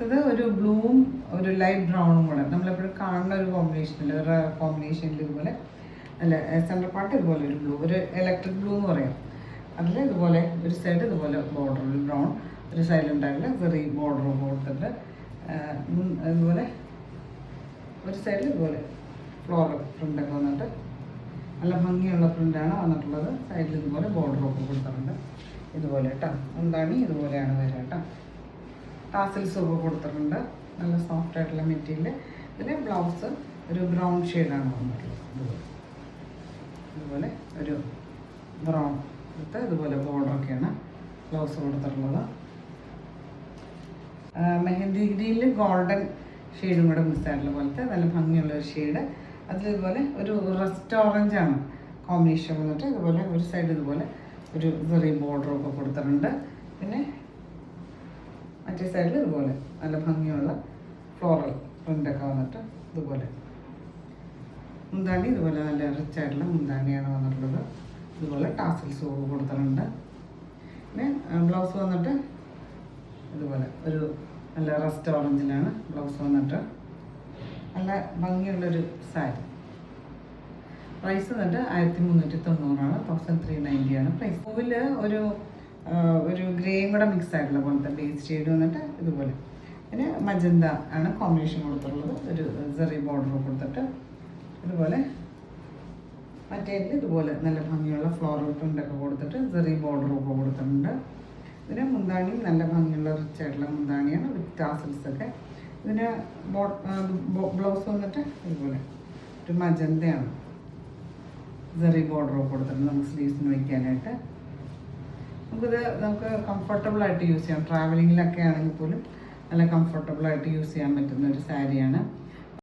ഇത് ഒരു ബ്ലൂവും ഒരു ലൈറ്റ് ബ്രൗണും കൂടെ നമ്മളെപ്പോഴും കാണുന്ന ഒരു കോമ്പിനേഷനിൽ ഇതുപോലെ അല്ല സെൻറ്റർ പാർട്ട് ഇതുപോലെ ഒരു ബ്ലൂ, ഒരു ഇലക്ട്രിക് ബ്ലൂ എന്ന് പറയാം. അതിൽ ഇതുപോലെ ഒരു സൈഡ് ഇതുപോലെ ബോർഡർ ബ്രൗൺ, ഒരു സൈഡിലുണ്ടാവില്ല ചെറിയ ബോർഡർ കൊടുത്തിട്ട് ഇതുപോലെ ഒരു സൈഡിൽ ഇതുപോലെ ഫ്ലോറൽ പ്രിൻ്റൊക്കെ വന്നിട്ട് നല്ല ഭംഗിയുള്ള പ്രിൻ്റാണ് വന്നിട്ടുള്ളത്. സൈഡിൽ ഇതുപോലെ ബോർഡറൊക്കെ കൊടുത്തിട്ടുണ്ട് ഇതുപോലെ കേട്ടോ. മുന്താണി ഇതുപോലെയാണ് വരിക കേട്ടോ. ടാസിൽസ് ഒക്കെ കൊടുത്തിട്ടുണ്ട്, നല്ല സോഫ്റ്റ് ആയിട്ടുള്ള മെറ്റീരിയൽ. ഇതിൻ്റെ ബ്ലൗസ് ഒരു ബ്രൗൺ ഷെയ്ഡാണ് വന്നിട്ടുള്ളത്. ഇതുപോലെ ഒരു ബ്രൗൺ എടുത്ത് ഇതുപോലെ ബോർഡറൊക്കെയാണ് ബ്ലൗസ് കൊടുത്തിട്ടുള്ളത്. മെഹന്തി ഗ്രീനിൽ ഗോൾഡൻ ഷെയ്ഡും കൂടെ മിക്സായിട്ടുള്ള പോലത്തെ നല്ല ഭംഗിയുള്ളൊരു ഷെയ്ഡ്. അതിലിതുപോലെ ഒരു റസ്റ്റ് ഓറഞ്ചാണ് കോമ്പിനേഷൻ വന്നിട്ട് ഇതുപോലെ ഒരു സൈഡ് ഇതുപോലെ ഒരു ചെറിയ ബോർഡറൊക്കെ കൊടുത്തിട്ടുണ്ട്. പിന്നെ മറ്റേ സൈഡിൽ ഇതുപോലെ നല്ല ഭംഗിയുള്ള ഫ്ലോറൽ പ്രിൻ്റൊക്കെ വന്നിട്ട് ഇതുപോലെ. മുന്താണി ഇതുപോലെ നല്ല റിച്ച് ആയിട്ടുള്ള മുന്താണിയാണ് വന്നിട്ടുള്ളത്. ഇതുപോലെ ടാസിൽസ് കൊടുത്തിട്ടുണ്ട്. പിന്നെ ബ്ലൗസ് വന്നിട്ട് ഇതുപോലെ ഒരു നല്ല റസ്റ്റ് ഓറഞ്ചിലാണ് ബ്ലൗസ് വന്നിട്ട്. നല്ല ഭംഗിയുള്ളൊരു സാരി. പ്രൈസ് വന്നിട്ട് 1390 1390 പ്രൈസ്. പൂവിൽ ഒരു ഗ്രേയും കൂടെ മിക്സ് ആയിട്ടുള്ള പോലത്തെ ബേസ് ഷെയ്ഡ് വന്നിട്ട് ഇതുപോലെ. പിന്നെ മജന്ത ആണ് കോമ്പിനേഷൻ കൊടുത്തിട്ടുള്ളത്. ഒരു ചെറിയ ബോർഡർ കൊടുത്തിട്ട് ഇതുപോലെ. മറ്റേതിൽ ഇതുപോലെ നല്ല ഭംഗിയുള്ള ഫ്ലോറൽ പ്രിൻ്റൊക്കെ കൊടുത്തിട്ട് ചെറിയ ബോർഡറൊക്കെ കൊടുത്തിട്ടുണ്ട്. ഇതിന് മുന്താണിയും നല്ല ഭംഗിയുള്ള റിച്ച് ആയിട്ടുള്ള മുന്താണിയാണ് വിത്ത് ടാസിൽസൊക്കെ. ഇതിന് ബ്ലൗസ് വന്നിട്ട് ഇതുപോലെ ഒരു മജന്തയാണ്, ചെറിയ ബോർഡറൊക്കെ കൊടുത്തിട്ടുണ്ട് നമുക്ക് സ്ലീവ്സിന് വയ്ക്കാനായിട്ട്. നമുക്ക് കംഫർട്ടബിളായിട്ട് യൂസ് ചെയ്യാം. ട്രാവലിങ്ങിലൊക്കെ ആണെങ്കിൽ പോലും നല്ല കംഫർട്ടബിളായിട്ട് യൂസ് ചെയ്യാൻ പറ്റുന്ന ഒരു സാരിയാണ്.